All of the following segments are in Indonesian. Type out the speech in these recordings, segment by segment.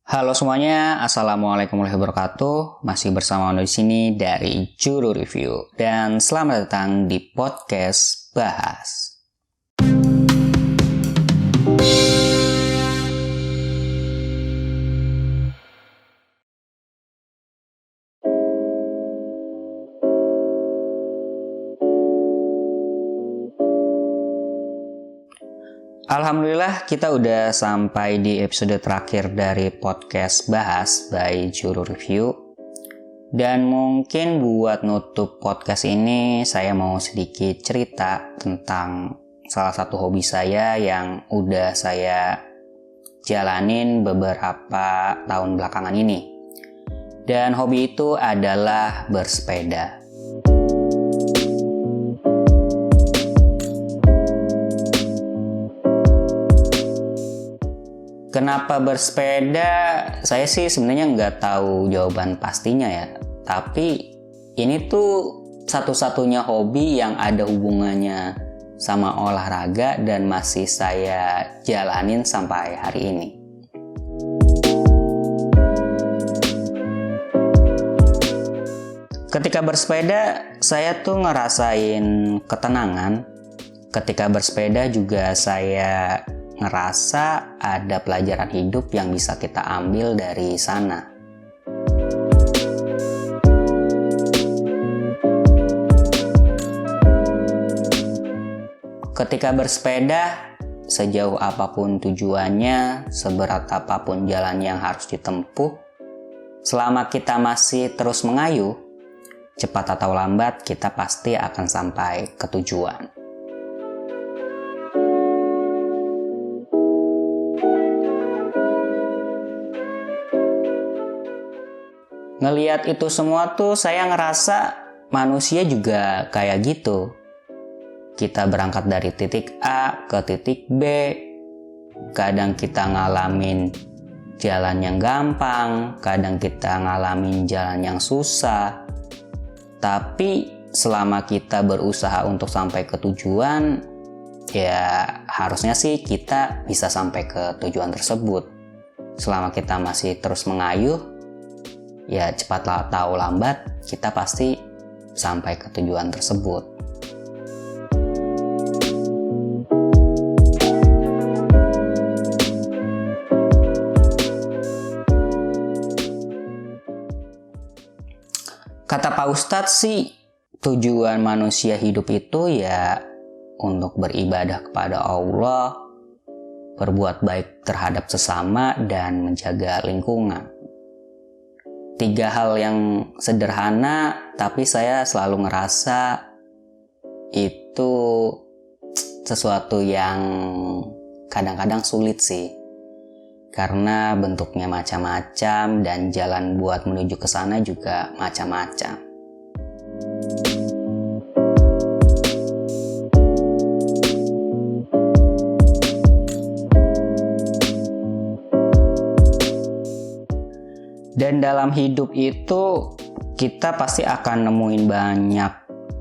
Halo semuanya, assalamualaikum warahmatullahi wabarakatuh. Masih bersama Anda di sini dari Juru Review dan selamat datang di podcast Bahas. Alhamdulillah kita udah sampai di episode terakhir dari podcast Bahas by Juru Review. Dan mungkin buat nutup podcast ini saya mau sedikit cerita tentang salah satu hobi saya yang udah saya jalanin beberapa tahun belakangan ini. Dan hobi itu adalah bersepeda. Kenapa bersepeda? Saya sih sebenarnya nggak tahu jawaban pastinya ya. Tapi ini tuh satu-satunya hobi yang ada hubungannya sama olahraga dan masih saya jalanin sampai hari ini. Ketika bersepeda, saya tuh ngerasain ketenangan. Ketika bersepeda juga saya ngerasa ada pelajaran hidup yang bisa kita ambil dari sana. Ketika bersepeda, sejauh apapun tujuannya, seberat apapun jalan yang harus ditempuh, selama kita masih terus mengayuh, cepat atau lambat kita pasti akan sampai ke tujuan. Ngeliat itu semua tuh saya ngerasa manusia juga kayak gitu. Kita berangkat dari titik A ke titik B. Kadang kita ngalamin jalan yang gampang, kadang kita ngalamin jalan yang susah. Tapi selama kita berusaha untuk sampai ke tujuan, ya harusnya sih kita bisa sampai ke tujuan tersebut. Selama kita masih terus mengayuh, ya cepat atau lambat kita pasti sampai ke tujuan tersebut. Kata Pak Ustadz sih, tujuan manusia hidup itu ya untuk beribadah kepada Allah, berbuat baik terhadap sesama, dan menjaga lingkungan. 3 hal yang sederhana, tapi saya selalu ngerasa itu sesuatu yang kadang-kadang sulit sih. Karena bentuknya macam-macam dan jalan buat menuju ke sana juga macam-macam. Dan dalam hidup itu kita pasti akan nemuin banyak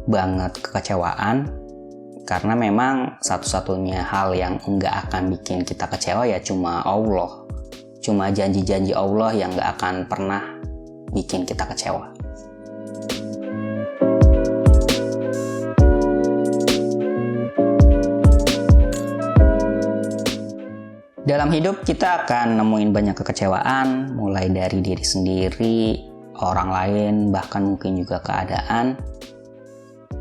banget kekecewaan. Karena memang satu-satunya hal yang enggak akan bikin kita kecewa ya cuma Allah. Cuma janji-janji Allah yang enggak akan pernah bikin kita kecewa. Dalam hidup kita akan nemuin banyak kekecewaan, mulai dari diri sendiri, orang lain, bahkan mungkin juga keadaan.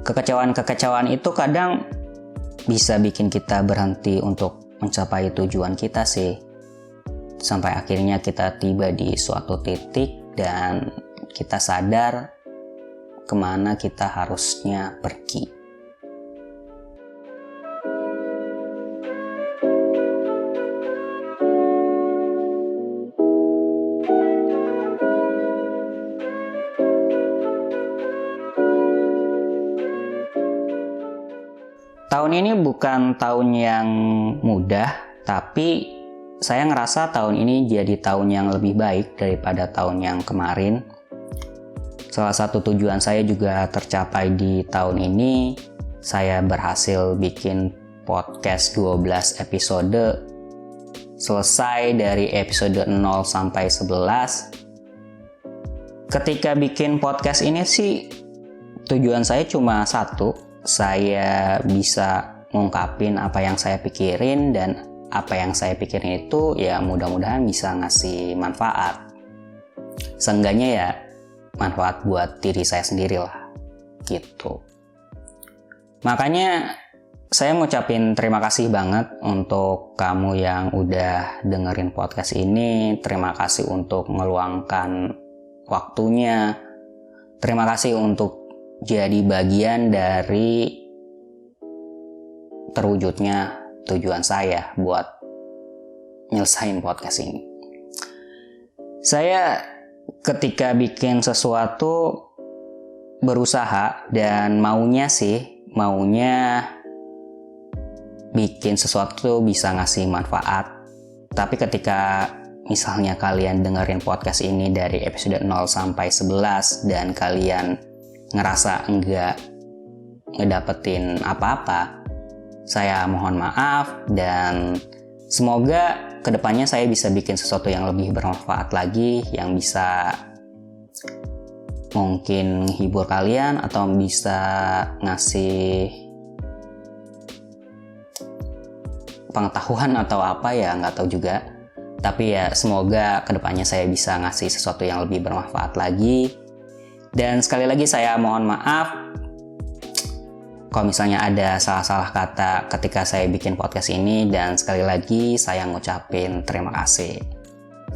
Kekecewaan-kekecewaan itu kadang bisa bikin kita berhenti untuk mencapai tujuan kita sih. Sampai akhirnya kita tiba di suatu titik dan kita sadar kemana kita harusnya pergi. Tahun ini bukan tahun yang mudah, tapi saya ngerasa tahun ini jadi tahun yang lebih baik daripada tahun yang kemarin. Salah satu tujuan saya juga tercapai di tahun ini. Saya berhasil bikin podcast 12 episode selesai dari episode 0 sampai 11. Ketika bikin podcast ini sih tujuan saya cuma satu, saya bisa ngungkapin apa yang saya pikirin, dan apa yang saya pikirin itu ya mudah-mudahan bisa ngasih manfaat. Seenggaknya ya manfaat buat diri saya sendiri lah, gitu. Makanya saya ngucapin terima kasih banget untuk kamu yang udah dengerin podcast ini. Terima kasih untuk meluangkan waktunya. Terima kasih untuk jadi bagian dari terwujudnya tujuan saya buat nyelesain podcast ini. Saya ketika bikin sesuatu berusaha dan maunya bikin sesuatu bisa ngasih manfaat. Tapi ketika misalnya kalian dengerin podcast ini dari episode 0 sampai 11 dan kalian ngerasa enggak ngedapetin apa-apa, saya mohon maaf, dan semoga kedepannya saya bisa bikin sesuatu yang lebih bermanfaat lagi, yang bisa mungkin menghibur kalian atau bisa ngasih pengetahuan atau apa ya, nggak tahu juga. Tapi ya semoga kedepannya saya bisa ngasih sesuatu yang lebih bermanfaat lagi. Dan sekali lagi saya mohon maaf kalau misalnya ada salah-salah kata ketika saya bikin podcast ini, dan sekali lagi saya ngucapin terima kasih.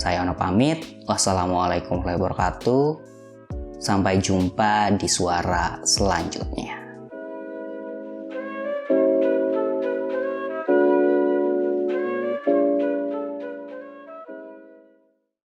Saya Ono pamit. Wassalamualaikum warahmatullahi wabarakatuh. Sampai jumpa di suara selanjutnya.